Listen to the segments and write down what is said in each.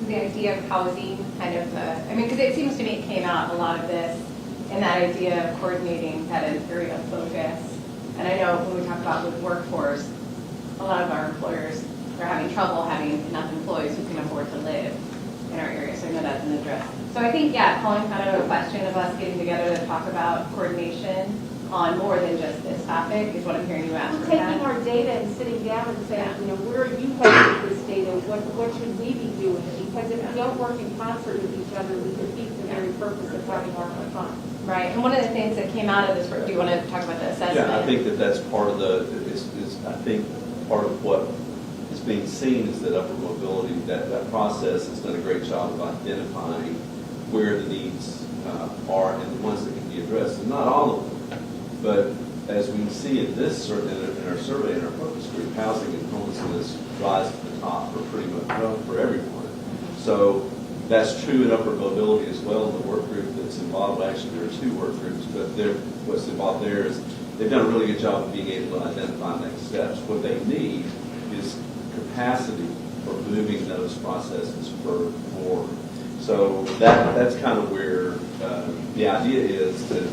the idea of housing kind of, I mean, because it seems to me it came out a lot of this in that idea of coordinating that area of focus. And I know when we talk about with workforce, a lot of our employers are having trouble having enough employees who can afford to live in our area. So I know that's an address. So I think, yeah, calling kind of a question of us getting together to talk about coordination on more than just this topic is what I'm hearing you ask for. Taking our data and sitting down and saying, you know, where are you headed with this data? What should we be doing? Because if we don't work in concert with each other, we defeat the very purpose of having our fund. Right, and one of the things that came out of this, do you want to talk about the assessment? Yeah, I think that's part of the, I think part of what is being seen is that upward mobility, that process has done a great job of identifying where the needs are and the ones that can be addressed, and not all of them. But as we see in this, in our survey, in our focus group, housing and homelessness rise to the top for pretty much, well, for everyone. So that's true in upward mobility as well. The work group that's involved, well, actually there are two work groups, but what's involved there is they've done a really good job of being able to identify next steps. What they need is capacity for moving those processes forward. So that's kind of where the idea is to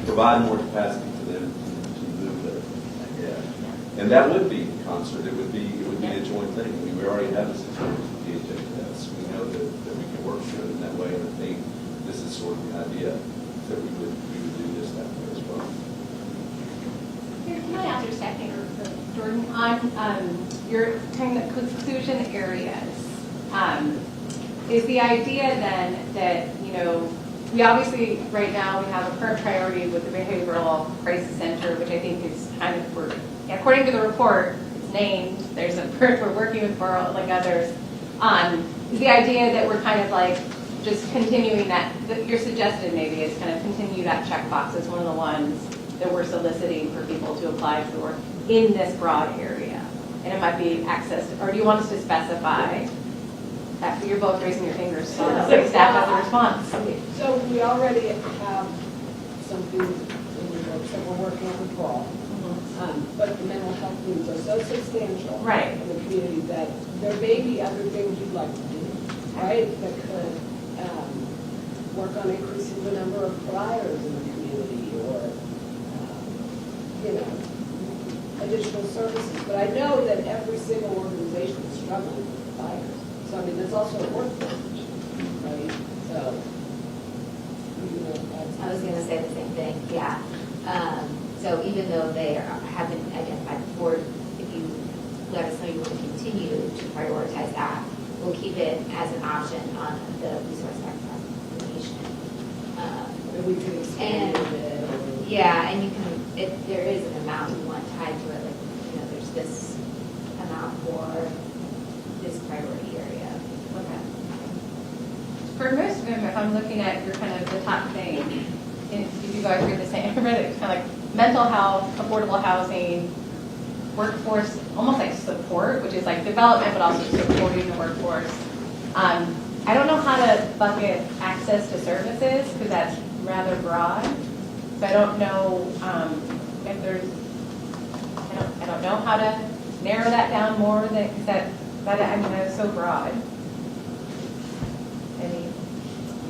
provide more capacity to them to move there. Yeah. And that would be in concert. It would be a joint thing. I mean, we already have this experience with DHHS. We know that we can work through it in that way, and I think this is sort of the idea that we would do this that way as well. Here, can I ask you a second, Jordan, on your kind of conclusion areas? Is the idea then that, you know, we obviously right now we have a current priority with the Behavioral Crisis Center, which I think is kind of, according to the report, it's named, there's a, we're working with Borough like others. Is the idea that we're kind of like just continuing that you're suggested maybe is kind of continue that checkbox as one of the ones that we're soliciting for people to apply for in this broad area. And it might be access, or do you want us to specify? After you're both raising your fingers, so staff has a response. So we already have something in the works that we're working on with Paul. But the mental health needs are so substantial Right. in the community that there may be other things you'd like to do, right? That could work on increasing the number of providers in the community or, you know, additional services. But I know that every single organization is struggling with providers. So, I mean, there's also a workforce issue, right? So, you know, I was going to say the same thing, yeah. So even though they have been identified before, if you let us know you want to continue to prioritize that, we'll keep it as an option on the resource application. that we could expand And, it. yeah, and you can, if there is an amount you want tied to it, like, you know, there's this amount for this priority area. Okay. For most of them, if I'm looking at your kind of the top thing, if you guys read the same, I read it kind of like mental health, affordable housing, workforce, almost like support, which is like development, but also supporting the workforce. I don't know how to bucket access to services because that's rather broad. So I don't know if there's, I don't know how to narrow that down more than, because that I mean, that is so broad. I mean,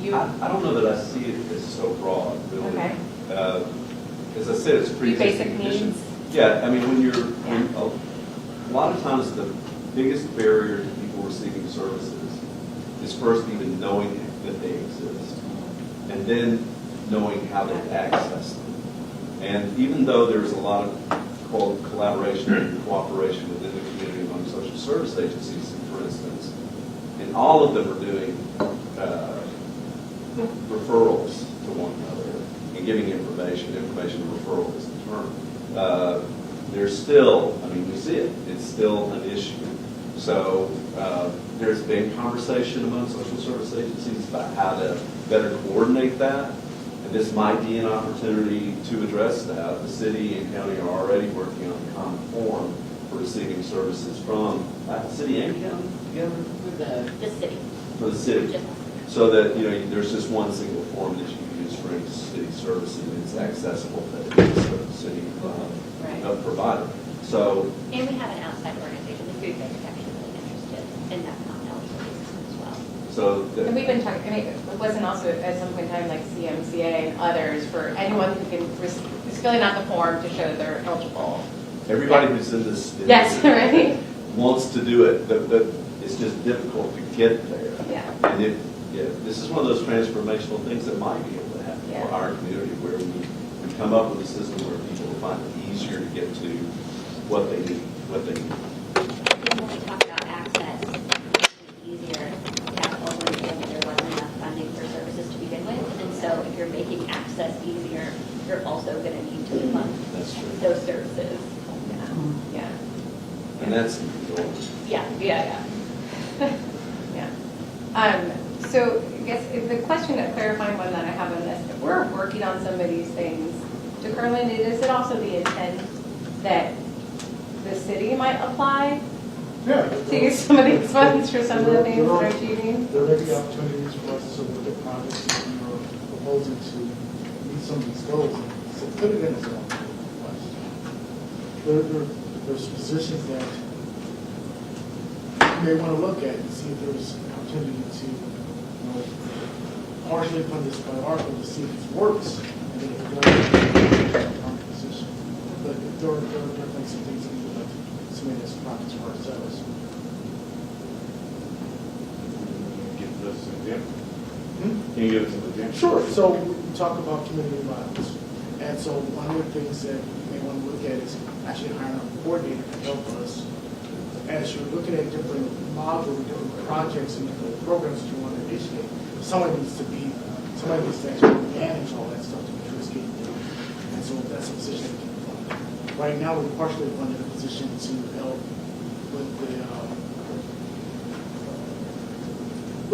you. I don't know that I see it as so broad, really. Okay. As I said, it's pretty Basic condition. needs. Yeah, I mean, a lot of times the biggest barrier to people receiving services is first even knowing that they exist, and then knowing how to access them. And even though there's a lot of collaboration and cooperation within the community among social service agencies, for instance, and all of them are doing referrals to one another and giving information referral is the term. There's still, I mean, we see it, it's still an issue. So there's been conversation among social service agencies about how to better coordinate that. And this might be an opportunity to address that. The city and county are already working on a common form for receiving services from city and county together? The city. For the city. Just So that, you know, there's just one single form that you can use for any city service and it's accessible to any city provider. So, And we have an outside organization, the Food Bank, is actually really interested in that common eligibility system as well. so. And we've been talking, I mean, it wasn't also at some point in time like CMCA and others for anyone who can, is filling out the form to show they're eligible. Everybody who's in this. Yes, right? Wants to do it, it's just difficult to get there. Yeah. And this is one of those transformational things that might be able to happen Yeah. for our community, where we come up with a system where people will find it easier to get to what they need. When we talk about access, it's easier. That's always been that there wasn't enough funding for services to begin with. And so if you're making access easier, you're also going to need to fund That's true. those services. Yeah. And that's, Yeah, yeah. So I guess the question, that clarifying one that I have on this, if we're working on some of these things, to Carlin, is it also the intent that the city might apply Yeah. to use some of these funds for some of the things that are achieving? There may be opportunities for us to look at projects that we are proposing to meet some of these goals, so put it in as an request. There's positions that you may want to look at and see if there's an opportunity to, partially fund this by ARPA to see if it works, and then if it doesn't, on the position. But there are definitely some things that we would like to submit as projects for ourselves. Give us an example. Hmm? Can you give us an example? Sure. So we talk about community violence. And so one of the things that you may want to look at is actually hiring a coordinator to help us. As you're looking at different modules, different projects, and different programs that you want to initiate, somebody needs to actually manage all that stuff to be risky. And so that's a position that we can fund. Right now, we're partially funded a position to help with the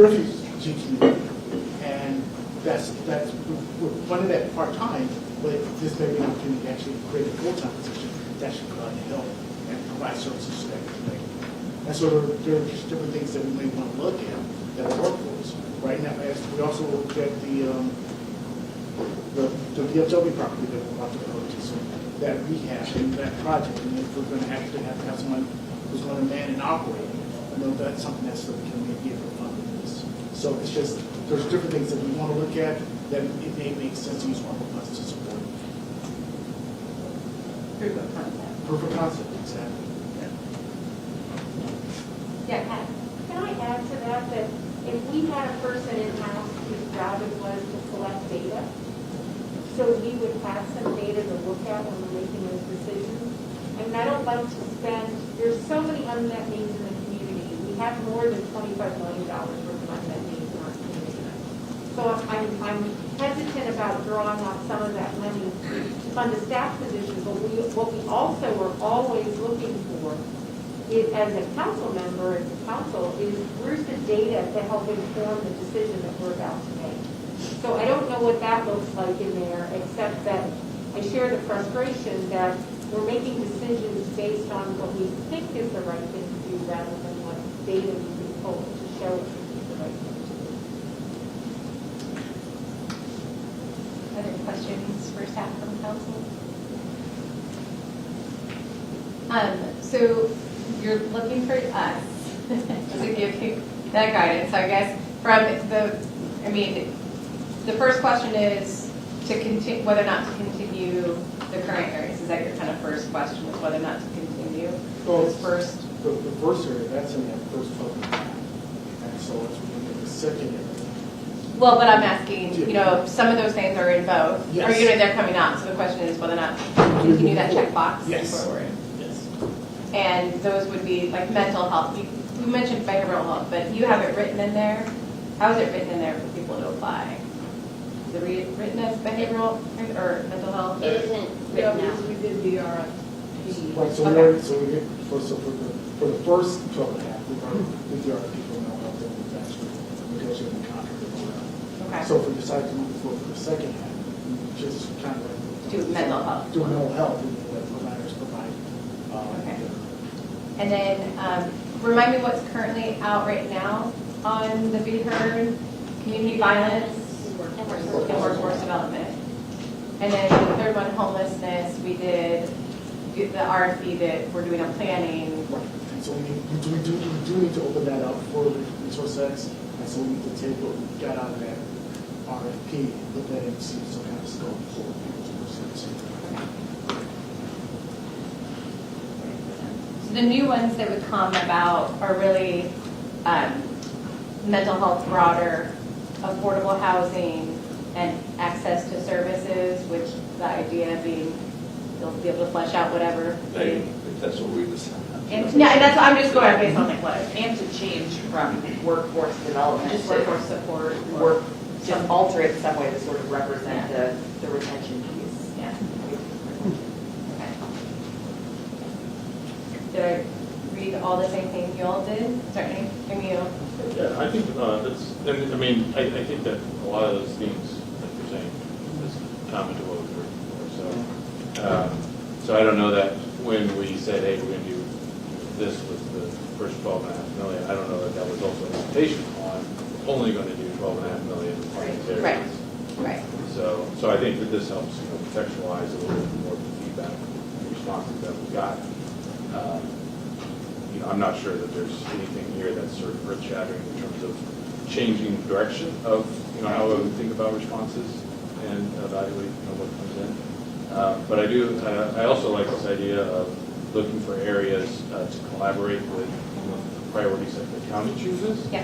refugee community. And we're funding that part-time, but this may be an opportunity to actually create a full-time position that should help and provide services to that community. And so there are just different things that we may want to look at that will work for us. Right now, as we also look at the VFW property that we're about to go to, so that rehab and that project, and if we're going to actually have someone who's going to man and operate, that's something that's that we can maybe get for funding this. So it's just, there's different things that we want to look at that it may make sense to use one of us to support. Proof of concept. Proof of concept, exactly. Yeah, Pat. Can I add to that, that if we had a person in-house whose job it was to collect data, so we would have some data to look at when we're making those decisions. I mean, I don't like to spend, there's so many unmet needs in the community. We have more than $25 million worth of unmet needs in our community. So I'm hesitant about drawing on some of that money to fund a staff position, but what we also are always looking for is, as a council member, as a council, is where's the data to help inform the decision that we're about to make. So I don't know what that looks like in there, except that I share the frustration that we're making decisions based on what we think is the right thing to do rather than what data we can pull to show us is the right thing to do. Other questions for staff from council? So you're looking for us to give you that guidance. So I guess from the first question is to continue, whether or not to continue the current areas. Is that your kind of first question, is whether or not to continue this first? The first area, that's in that first public path. And so it's within the second area. Well, but I'm asking, some of those things are in both. Yes. Or, they're coming out. So the question is whether or not to continue that checkbox Yes. forward. Yes. And those would be like mental health. You mentioned behavioral health, but you have it written in there. How is it written in there for people to apply? Is it written as behavioral or mental health? It isn't Yeah, written out. because we did the RFP. Right, so we get, for the first 12 and a half, we've already, with the other people know how to actually negotiate the contract and all that. Okay. So if we decide to move forward for the second half, we just kind of like. Do mental health. Do mental health, and let providers provide. Okay. And then remind me what's currently out right now on the Be Heard, community violence, and workforce development. And then the third one, homelessness, we did the RFP that we're doing a planning. So we do need to open that up for Resource X, and so we need to take what we got out of that RFP, look at it and see some kind of scope for Resource X. So the new ones that would come about are really mental health broader, affordable housing, and access to services, which the idea being they'll be able to flesh out whatever. If that's what we decide. And that's I'm just going based on like what And to change from workforce development just to workforce support. or work, just alter it in some way to sort of represent the retention piece. Yeah. Okay. Did I read all the same thing you all did? Is there anything you? Yeah, I think that's, and I mean, I think that a lot of those themes that you're saying is common to what we've heard before. So I don't know that when we said, hey, we're going to do this with the first 12.5 million, I don't know that that was also an invitation on only going to do 12.5 million on these areas. Right. Right. So I think that this helps, contextualize a little bit more of the feedback and responses that we got. I'm not sure that there's anything here that's sort of earth-shattering in terms of changing direction of, how we think about responses and evaluate, what comes in. But I also like this idea of looking for areas to collaborate with priorities that the county chooses. Yeah.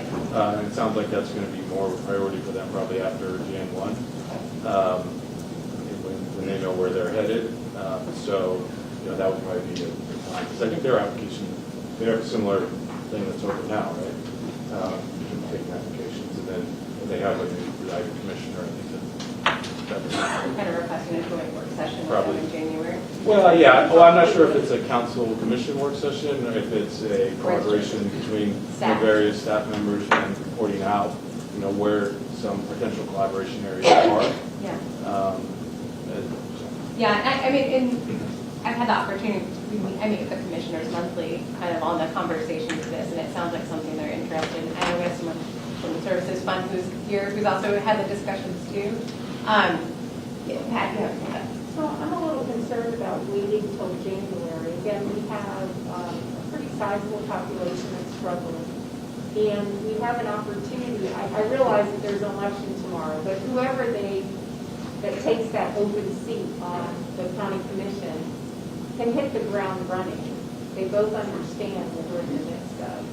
And it sounds like that's going to be more of a priority for them probably after Jan 1, when they know where they're headed. So, that would probably be a good time. Because I think their application, they have a similar thing that's open now, right? You can take applications, and then if they have a new presiding commissioner, I think that's Kind of requesting a joint work session with them Probably. in January. well, yeah. Well, I'm not sure if it's a council commission work session or if it's a collaboration between the Staff. various staff members and reporting out, where some potential collaboration areas are. Yeah. And Yeah, I mean, I've had the opportunity, I meet with the commissioners monthly, kind of on the conversation of this, and it sounds like something they're interested in. I know we have someone from the Services Fund who's here, who's also had the discussions too. Pat, you have that. So I'm a little concerned about waiting till January. Again, we have a pretty sizable population that's struggling. And we have an opportunity, I realize that there's an election tomorrow, but whoever that takes that open seat on the county commission can hit the ground running. They both understand what we're in the midst of.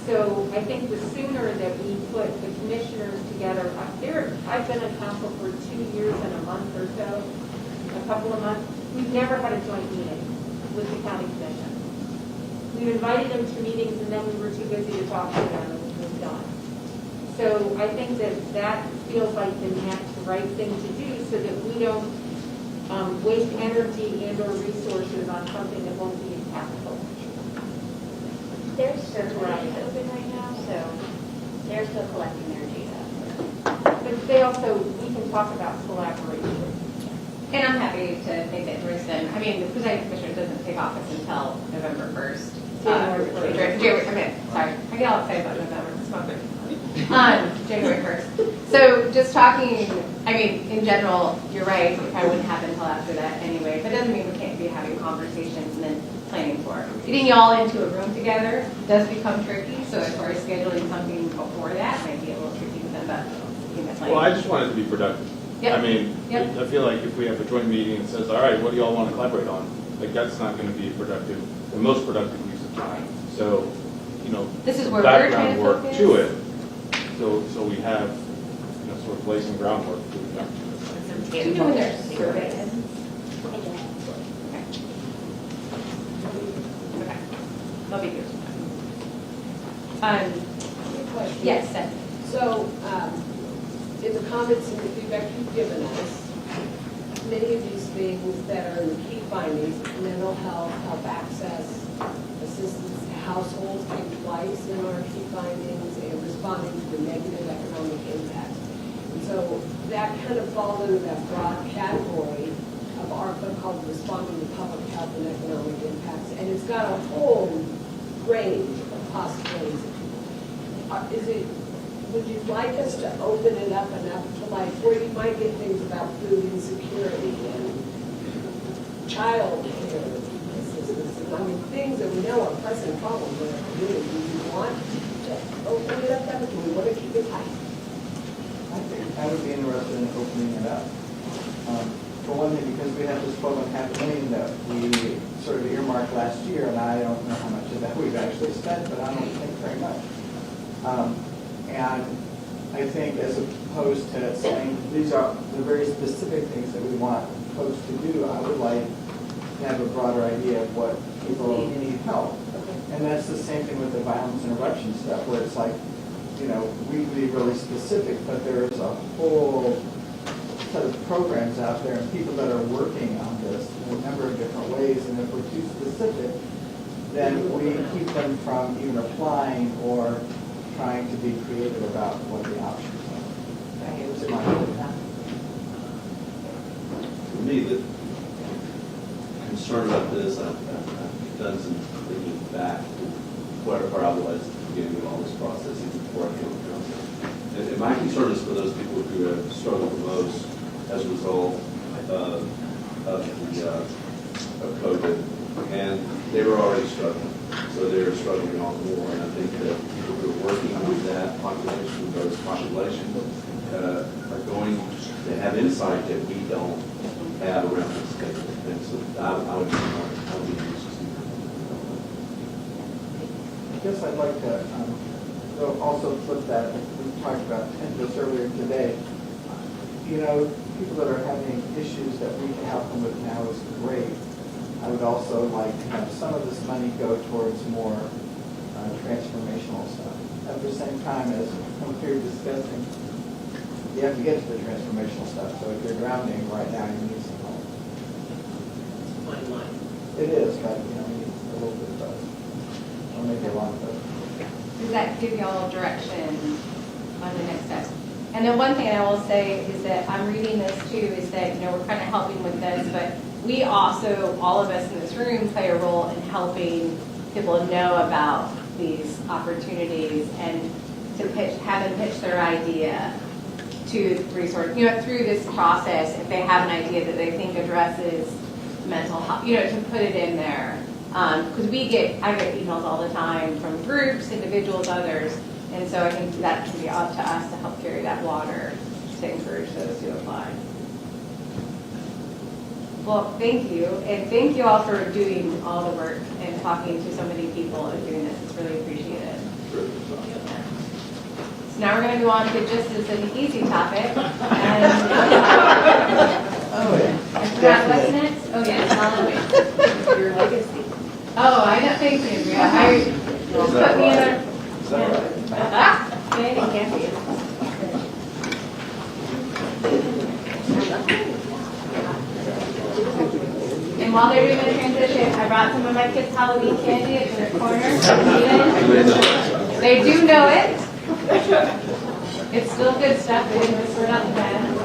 So I think the sooner that we put the commissioners together, I've been on council for 2 years and a month or so, a couple of months. We've never had a joint meeting with the county commission. We've invited them to meetings and then we were too busy to talk to them and we moved on. So I think that feels like the next right thing to do so that we don't waste energy and or resources on something that won't be impactful. They're certified open right now, so they're still collecting their data. But they also, we can talk about collaboration. And I'm happy to make that rescind. I mean, the presiding commissioner doesn't take office until November 1st. Sorry, I get all excited about November, it's my birthday. January 1st. So just talking, I mean, in general, you're right, it probably wouldn't happen until after that anyway, but it doesn't mean we can't be having conversations and then planning for it. Getting you all into a room together does become tricky, so as far as scheduling something before that might be a little tricky with them, but I think that's like. Well, I just want it to be productive. Yep. I mean, Yep. I feel like if we have a joint meeting and says, all right, what do y'all want to collaborate on? Like, that's not going to be productive, the most productive use of time. So, This is where we're trying background to work focus. to it. So we have, sort of blazing groundwork to it. Who's doing their surveys? Okay. That'll be good. Good question. Yes, Stephanie. So, in the comments and the feedback you've given us, many of these things that are in the key findings, mental health access, assistance to households came twice in our key findings, and responding to the negative economic impact. And so that kind of falls into that broad category of ARPA called responding to public health and economic impacts. And it's got a whole range of possibilities. Would you like us to open it up enough to where you might get things about food insecurity and child care assistance and I mean, things that we know are pressing problems in our community. Do we want to open it up, then, or do we want to keep it tight? I think I would be interested in opening it up. For one thing, because we have this $12.5 million that we sort of earmarked last year, and I don't know how much of that we've actually spent, but I don't think very much. And I think as opposed to saying, these are the very specific things that we want folks to do, I would like to have a broader idea of what people need help. And that's the same thing with the violence interruption stuff, where it's like, you know, we can be really specific, but there's a whole set of programs out there and people that are working on this in a number of different ways, and if we're too specific, then we keep them from even applying or trying to be creative about what the options are. Those are my opinion. For me, the concern about this, I've done some thinking back to where I was at the beginning of all this process, even before I came to council. And my concern is for those people who have struggled the most as a result of COVID, and they were already struggling, so they're struggling all the more. And I think that people who are working with that population, those populations, are going to have insight that we don't have around this table. And so I would be interested. I guess I'd like to also flip that. We talked about this earlier today. You know, people that are having issues that we can help them with now is great. I would also like to have some of this money go towards more transformational stuff. At the same time as when we're discussing, you have to get to the transformational stuff. So if you're drowning right now, you need some help. It's a fine line. It is, but you know, you need a little bit of both. Or maybe a lot of both. Does that give y'all direction on the next steps? And then one thing I will say is that I'm reading this too, is that, you know, we're kind of helping with this, but we also, all of us in this room, play a role in helping people know about these opportunities and to have them pitch their idea to resource, you know, through this process, if they have an idea that they think addresses mental health, you know, to put it in there. Because I get emails all the time from groups, individuals, others, and so I think that can be up to us to help carry that water to encourage those to apply. Well, thank you, and thank you all for doing all the work and talking to so many people and doing this. It's really appreciated. So now we're going to go on to just as an easy topic. And Oh, yeah. I forgot what's next. Oh, yeah, solid waste. Your legacy. Oh, I know. Thanks, Andrea. Put me in a. Is that right? It can't be. And while they're doing the transition, I brought some of my kids' Halloween candy. It's in the corner. They do know it. It's still good stuff. They didn't whisper it out the bed.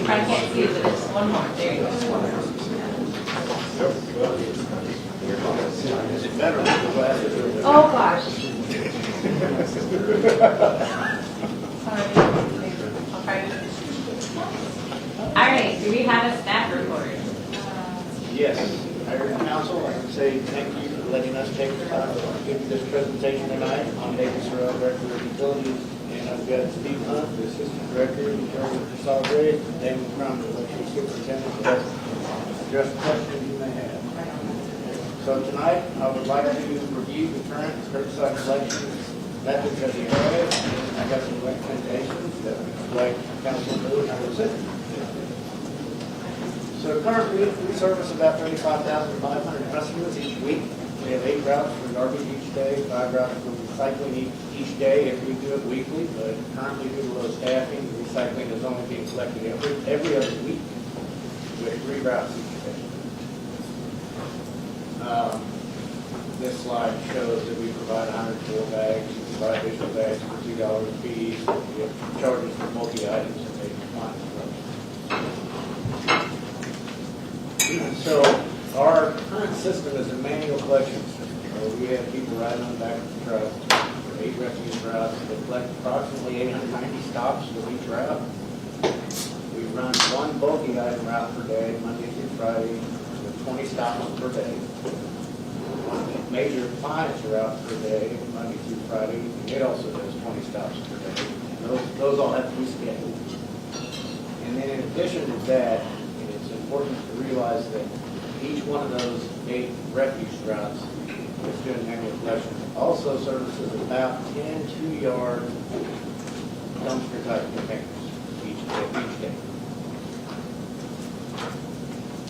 I can't see it, but it's one more. There you go. Oh, gosh. Sorry. I'll try to. All right, do we have a staff report? Yes, Mayor and Council, I would say thank you for letting us take the time to give you this presentation tonight. I'm David Sorrell, Director of Utilities, and I've got Steve Hunt, the Assistant Director in charge of solid waste, and Damon Crump, the Electric Superintendent, to address questions you may have. So tonight, I would like to review the current curbside collection methods that we have. I got some recommendations that I'd like Council to do and I will sit. So currently, we service about 35,500 customers each week. We have 8 routes for garbage each day, 5 routes for recycling each day if we do it weekly, but currently due to low staffing, recycling is only being collected every other week with 3 routes each day. This slide shows that we provide 104 bags, we provide additional bags for $2 a piece, we have charges for multi-items that they find. So our current system is a manual collection system. We have people riding on the back of the truck, 8 refuse routes. They collect approximately 890 stops with each route. We run one bulky item route per day, Monday through Friday, with 20 stops per day. One major appliance route per day, Monday through Friday, and it also does 20 stops per day. Those all have to be scheduled. And then in addition to that, it's important to realize that each one of those 8 refuse routes that's doing manual collection also services about 10 2-yard dumpster type containers each day.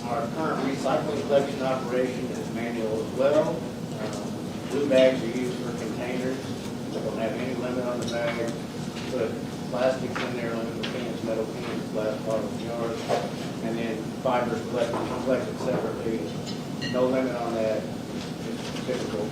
Our current recycling collection operation is manual as well. Blue bags are used for containers. We don't have any limit on the bag. Put plastics in there, aluminum cans, metal cans, glass bottles, jars, and then fibers collected separately. No limit on that. It's typical